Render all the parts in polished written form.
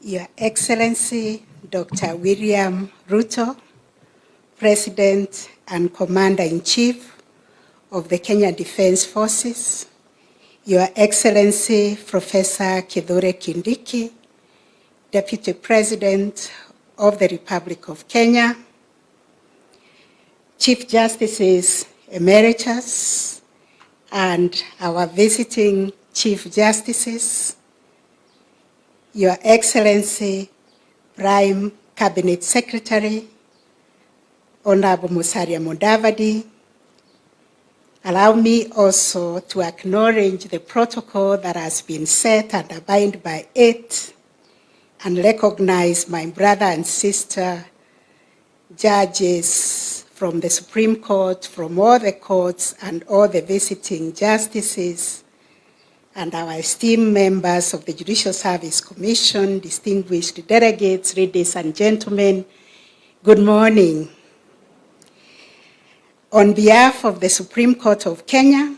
Your Excellency, Dr. William Ruto, President and Commander-in-Chief of the Kenya Defense Forces, Your Excellency, Professor Kindiki, Deputy President of the Republic of Kenya, Chief Justices Emeritus, and our visiting Chief Justices, Your Excellency, Prime Cabinet Secretary, Honorable Musalia Mudavadi. Allow me also to acknowledge the protocol that has been set and abide by it, and recognize my brother and sister judges from the Supreme Court, from all the courts, and all the visiting justices, and our esteemed members of the Judicial Service Commission, distinguished delegates, ladies and gentlemen, good morning. On behalf of the Supreme Court of Kenya,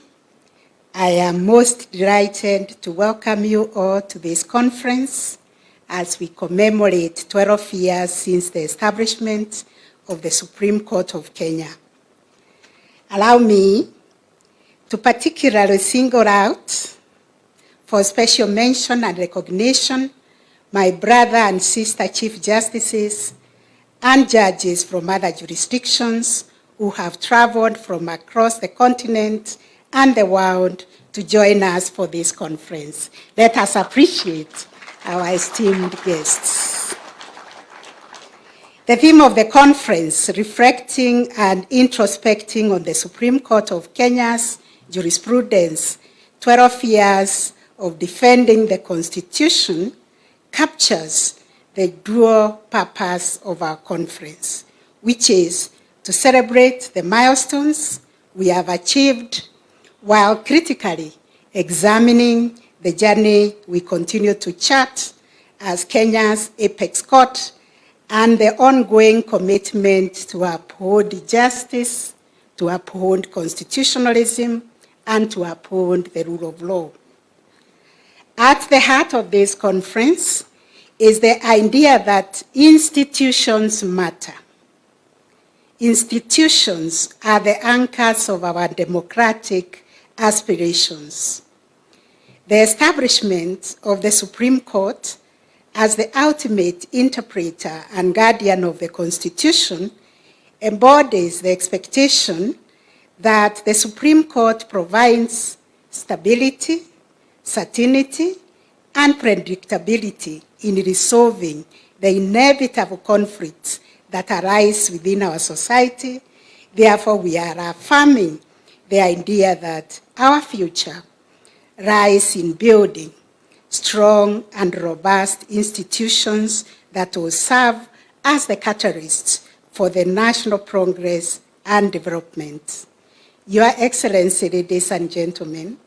I am most delighted to welcome you all to this conference as we commemorate 12 years since the establishment of the Supreme Court of Kenya. Allow me to particularly single out for special mention and recognition my brother and sister Chief Justices and judges from other jurisdictions who have traveled from across the continent and the world to join us for this conference. Let us appreciate our esteemed guests. The theme of the conference, reflecting and introspecting on the Supreme Court of Kenya's jurisprudence, 12 years of defending the Constitution, captures the dual purpose of our conference, which is to celebrate the milestones we have achieved while critically examining the journey we continue to chart as Kenya's apex court and the ongoing commitment to uphold justice, to uphold constitutionalism, and to uphold the rule of law. At the heart of this conference is the idea that institutions matter. Institutions are the anchors of our democratic aspirations. The establishment of the Supreme Court as the ultimate interpreter and guardian of the Constitution embodies the expectation that the Supreme Court provides stability, certainty, and predictability in resolving the inevitable conflicts that arise within our society. Therefore, we are affirming the idea that our future lies in building strong and robust institutions that will serve as the catalysts for the national progress and development. Your Excellency, ladies and gentlemen,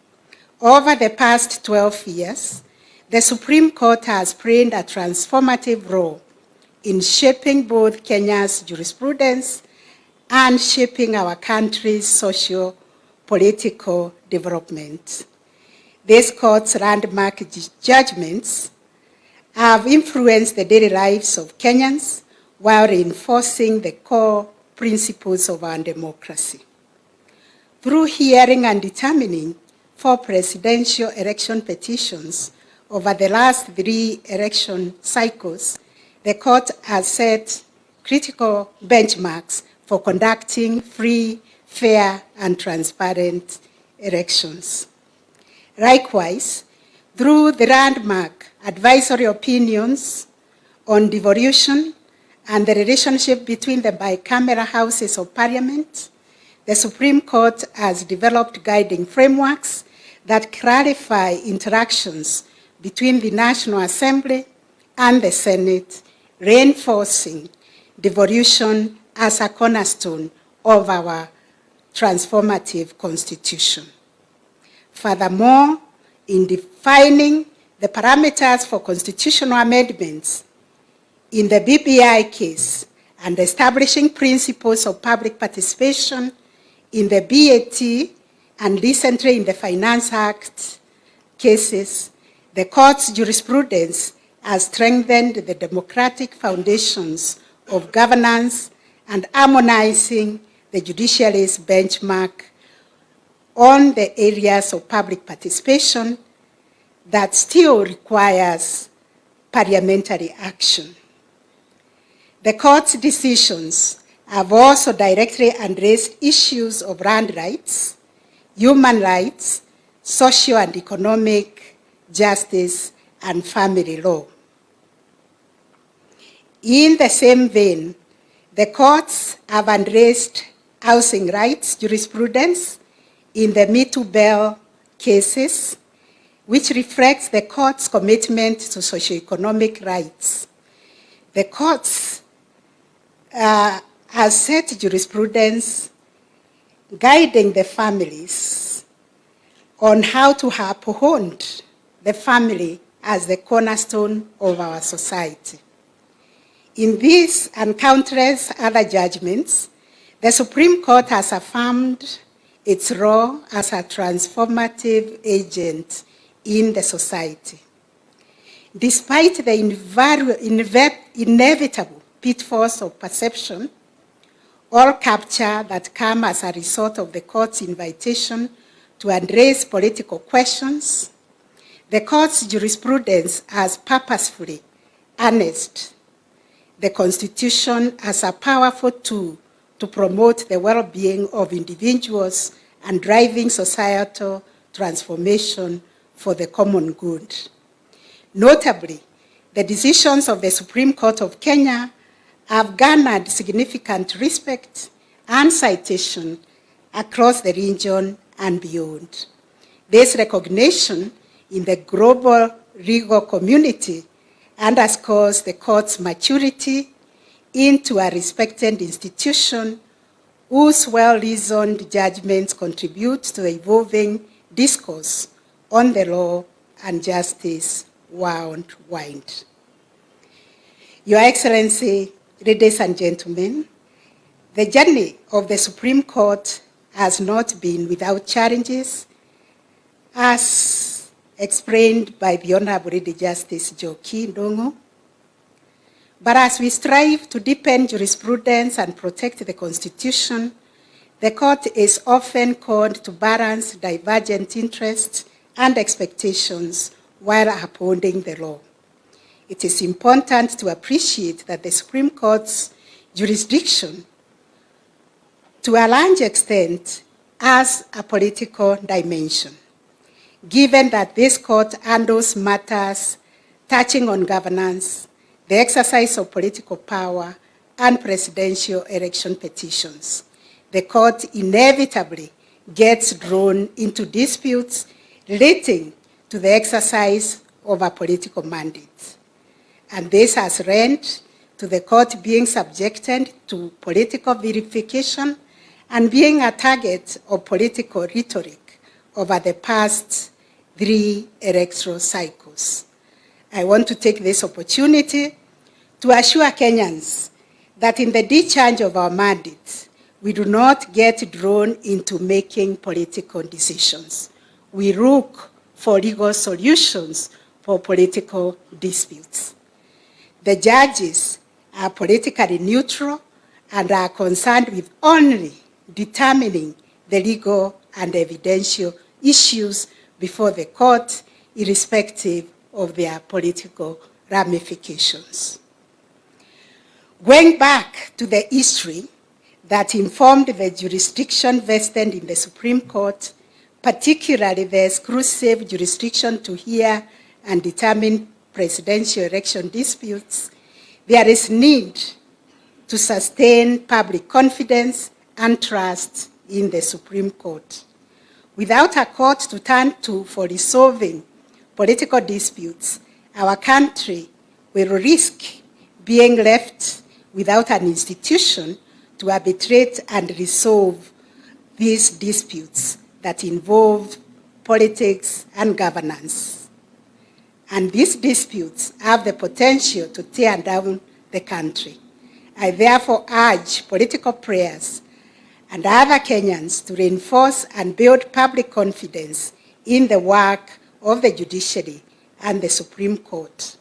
over the past 12 years, the Supreme Court has played a transformative role in shaping both Kenya's jurisprudence and shaping our country's socio-political development. This court's landmark judgments have influenced the daily lives of Kenyans while reinforcing the core principles of our democracy. Through hearing and determining 4 presidential election petitions over the last 3 election cycles, the court has set critical benchmarks for conducting free, fair, and transparent elections. Likewise, through the landmark advisory opinions on devolution and the relationship between the bicameral houses of parliament, the Supreme Court has developed guiding frameworks that clarify interactions between the National Assembly and the Senate, reinforcing devolution as a cornerstone of our transformative Constitution. Furthermore, in defining the parameters for constitutional amendments in the BBI case and establishing principles of public participation in the BAT and recently in the Finance Act cases, the court's jurisprudence has strengthened the democratic foundations of governance and harmonizing the judiciary's benchmark on the areas of public participation that still requires parliamentary action. The court's decisions have also directly addressed issues of land rights, human rights, social and economic justice, and family law. In the same vein, the courts have addressed housing rights jurisprudence in the Me Too Bell cases, which reflects the court's commitment to socioeconomic rights. The courts have set jurisprudence guiding the families on how to uphold the family as the cornerstone of our society. In this and countless other judgments, the Supreme Court has affirmed its role as a transformative agent in the society. Despite the inevitable pitfalls of perception, all capture that come as a result of the court's invitation to address political questions, the court's jurisprudence has purposefully harnessed the Constitution as a powerful tool to promote the well-being of individuals and driving societal transformation for the common good. Notably, the decisions of the Supreme Court of Kenya have garnered significant respect and citation across the region and beyond. This recognition in the global legal community underscores the court's maturity into a respected institution whose well-reasoned judgments contribute to the evolving discourse on the law and justice worldwide. Your Excellency, ladies and gentlemen, the journey of the Supreme Court has not been without challenges, as explained by the Honorable Lady Justice Joki Ndongo. But as we strive to deepen jurisprudence and protect the Constitution, the court is often called to balance divergent interests and expectations while upholding the law. It is important to appreciate that the Supreme Court's jurisdiction, to a large extent, has a political dimension, given that this court handles matters touching on governance, the exercise of political power, and presidential election petitions. The court inevitably gets drawn into disputes relating to the exercise of a political mandate. And this has led to the court being subjected to political verification and being a target of political rhetoric over the past 3 electoral cycles. I want to take this opportunity to assure Kenyans that in the discharge of our mandate, we do not get drawn into making political decisions. We look for legal solutions for political disputes. The judges are politically neutral and are concerned with only determining the legal and evidential issues before the court, irrespective of their political ramifications. Going back to the history that informed the jurisdiction vested in the Supreme Court, particularly the exclusive jurisdiction to hear and determine presidential election disputes, there is need to sustain public confidence and trust in the Supreme Court. Without a court to turn to for resolving political disputes, our country will risk being left without an institution to arbitrate and resolve these disputes that involve politics and governance. And these disputes have the potential to tear down the country. I therefore urge political players and other Kenyans to reinforce and build public confidence in the work of the judiciary and the Supreme Court.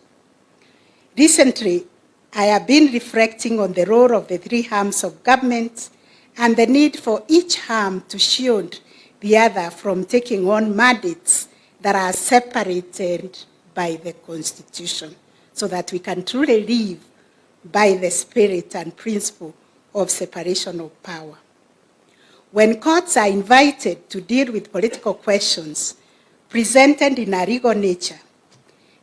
Recently, I have been reflecting on the role of the three arms of government and the need for each arm to shield the other from taking on mandates that are separated by the Constitution, so that we can truly live by the spirit and principle of separation of power. When courts are invited to deal with political questions presented in a legal nature,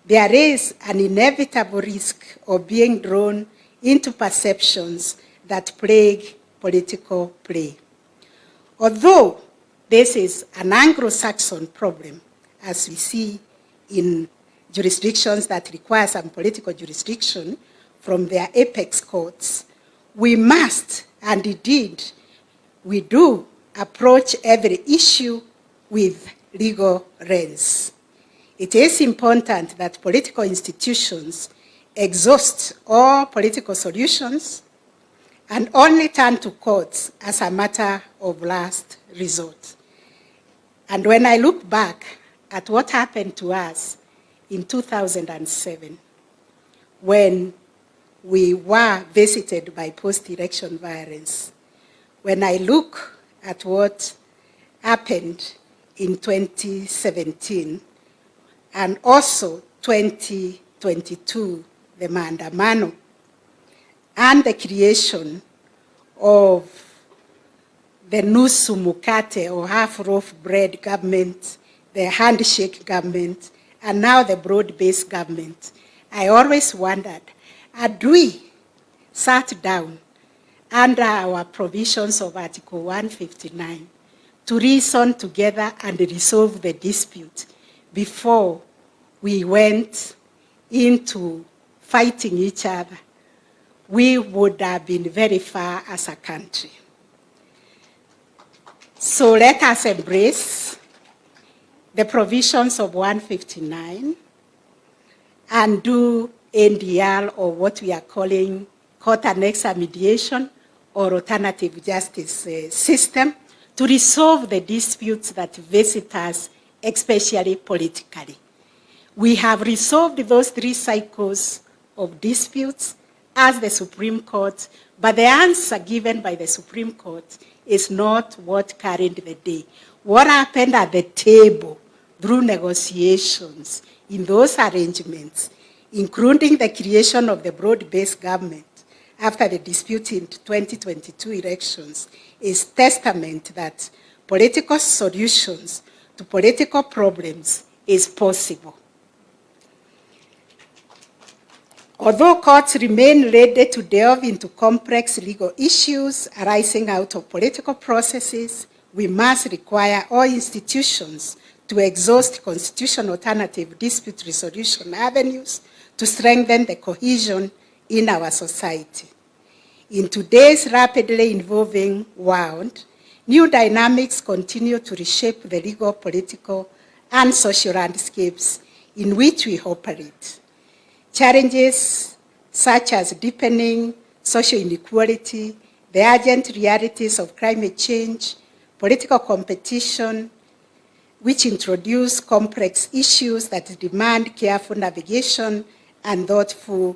there is an inevitable risk of being drawn into perceptions that plague political play. Although this is an Anglo-Saxon problem, as we see in jurisdictions that require some political jurisdiction from their apex courts, we must, and indeed we do, approach every issue with legal lens. It is important that political institutions exhaust all political solutions and only turn to courts as a matter of last resort. And when I look back at what happened to us in 2007, when we were visited by post-election violence, when I look at what happened in 2017, and also 2022, the maandamano, and the creation of the nusu mukate or half-loaf bread government, the handshake government, and now the broad-based government, I always wondered, had we sat down under our provisions of Article 159 to reason together and resolve the dispute before we went into fighting each other, we would have been very far as a country. So let us embrace the provisions of 159 and do NDR, or what we are calling court annexed mediation or alternative justice system, to resolve the disputes that visit us, especially politically. We have resolved those 3 cycles of disputes as the Supreme Court, but the answer given by the Supreme Court is not what carried the day. What happened at the table through negotiations in those arrangements, including the creation of the broad-based government after the dispute in 2022 elections, is testament that political solutions to political problems is possible. Although courts remain ready to delve into complex legal issues arising out of political processes, we must require all institutions to exhaust constitutional alternative dispute resolution avenues to strengthen the cohesion in our society. In today's rapidly evolving world, new dynamics continue to reshape the legal, political, and social landscapes in which we operate. Challenges such as deepening social inequality, the urgent realities of climate change, political competition, which introduce complex issues that demand careful navigation and thoughtful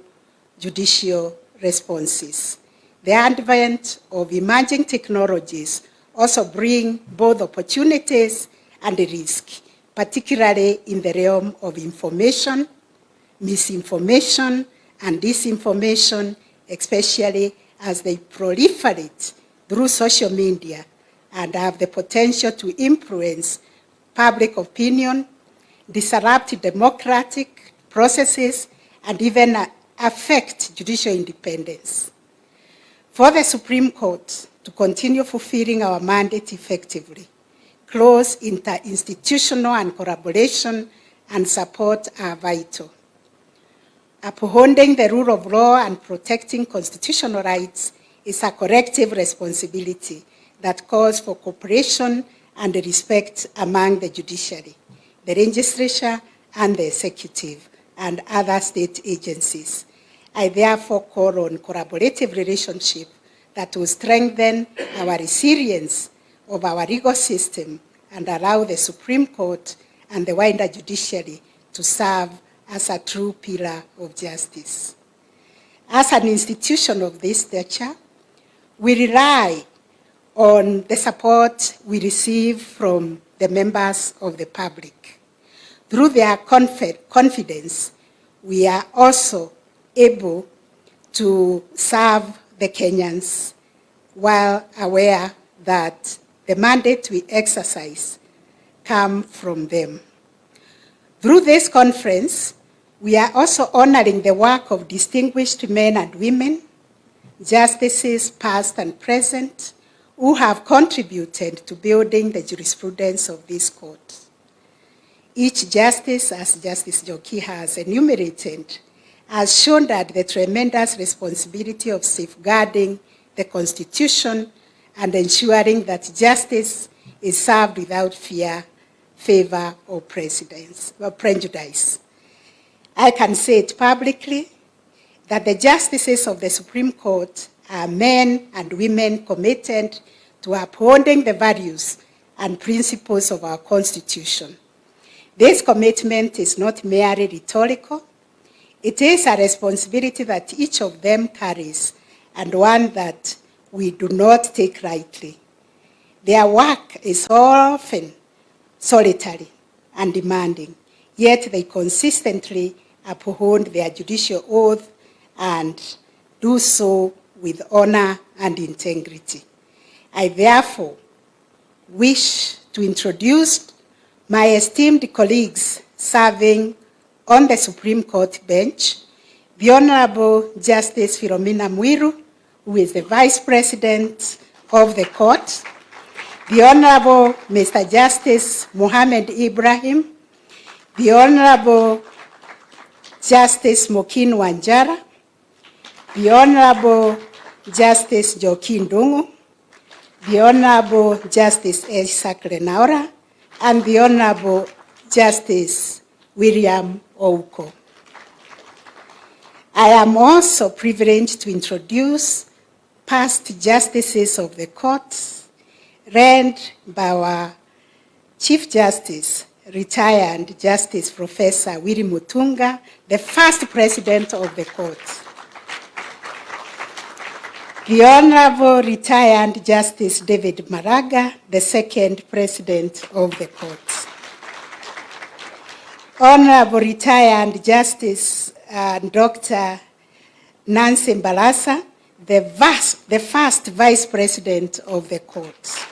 judicial responses. The advent of emerging technologies also bring both opportunities and risk, particularly in the realm of information, misinformation, and disinformation, especially as they proliferate through social media and have the potential to influence public opinion, disrupt democratic processes, and even affect judicial independence. For the Supreme Court to continue fulfilling our mandate effectively, close interinstitutional and collaboration and support are vital. Upholding the rule of law and protecting constitutional rights is a collective responsibility that calls for cooperation and respect among the judiciary, the legislature, and the executive, and other state agencies. I therefore call on collaborative relationship that will strengthen our resilience of our legal system and allow the Supreme Court and the wider judiciary to serve as a true pillar of justice. As an institution of this stature, we rely on the support we receive from the members of the public. Through their confidence, we are also able to serve the Kenyans while aware that the mandate we exercise come from them. Through this conference, we are also honoring the work of distinguished men and women, justices past and present, who have contributed to building the jurisprudence of this court. Each justice, as Justice Joki has enumerated, has shown that the tremendous responsibility of safeguarding the Constitution and ensuring that justice is served without fear, favor, or prejudice. I can say it publicly that the justices of the Supreme Court are men and women committed to upholding the values and principles of our Constitution. This commitment is not merely rhetorical. It is a responsibility that each of them carries, and one that we do not take lightly. Their work is often solitary and demanding, yet they consistently uphold their judicial oath and do so with honor and integrity. I therefore wish to introduce my esteemed colleagues serving on the Supreme Court bench, the Honorable Justice Philomena Mwiru, who is the Vice President of the court, the Honorable Mr. Justice Mohammed Ibrahim, the Honorable Justice Mokin Wanjara, the Honorable Justice Joaquin Dungu, the Honorable Justice Isaac Lenaura, and the Honorable Justice William Ouko. I am also privileged to introduce past justices of the court, led by our Chief Justice, retired Justice Professor Willy Mutunga, the first president of the court. The Honorable retired Justice David Maraga, the second president of the court. Honorable retired Justice Dr. Nancy Mbalasa, the first vice president of the court.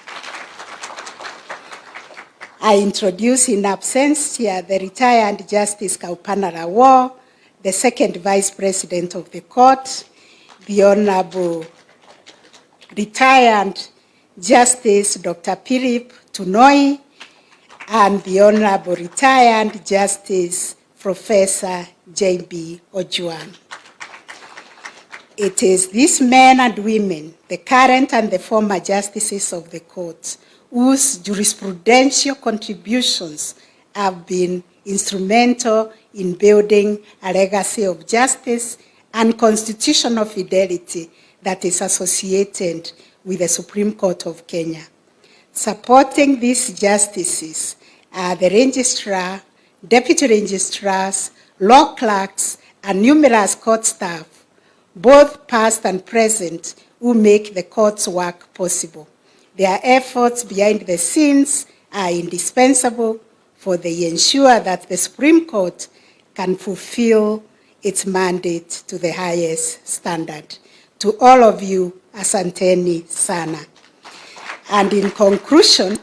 I introduce in absentia the retired Justice Kaupana Rawo, the second vice president of the court, the Honorable retired Justice Dr. Philip Tunoi, and the Honorable retired Justice Professor J.B. Ojuang. It is these men and women, the current and the former justices of the court, whose jurisprudential contributions have been instrumental in building a legacy of justice and constitutional fidelity that is associated with the Supreme Court of Kenya. Supporting these justices are the registrar, deputy registrars, law clerks, and numerous court staff, both past and present, who make the court's work possible. Their efforts behind the scenes are indispensable, for they ensure that the Supreme Court can fulfill its mandate to the highest standard. To all of you, asanteni sana. And in conclusion,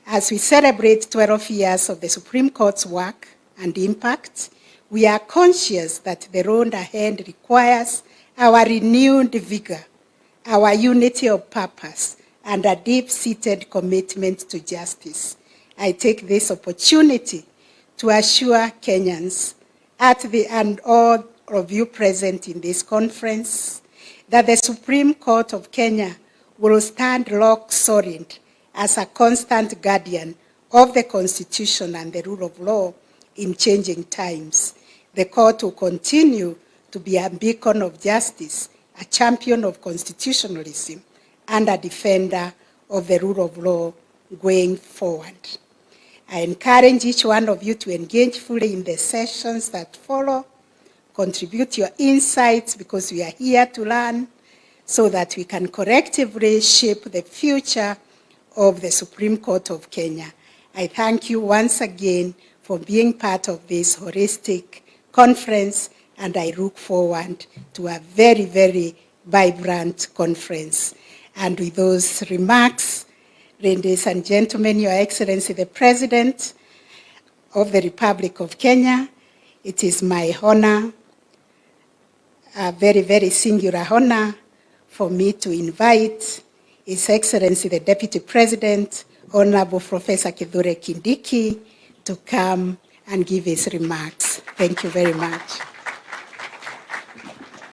as we celebrate 12 years of the Supreme Court's work and impact, we are conscious that the road ahead requires our renewed vigor, our unity of purpose, and a deep-seated commitment to justice. I take this opportunity to assure Kenyans and all of you present in this conference that the Supreme Court of Kenya will stand rock solid as a constant guardian of the Constitution and the rule of law in changing times. The court will continue to be a beacon of justice, a champion of constitutionalism, and a defender of the rule of law going forward. I encourage each one of you to engage fully in the sessions that follow, contribute your insights, because we are here to learn so that we can collectively shape the future of the Supreme Court of Kenya. I thank you once again for being part of this holistic conference, and I look forward to a very, very vibrant conference. And with those remarks, ladies and gentlemen, Your Excellency the President of the Republic of Kenya, it is my honor, a very, very singular honor, for me to invite His Excellency the Deputy President, Honorable Professor Kindiki, to come and give his remarks. Thank you very much.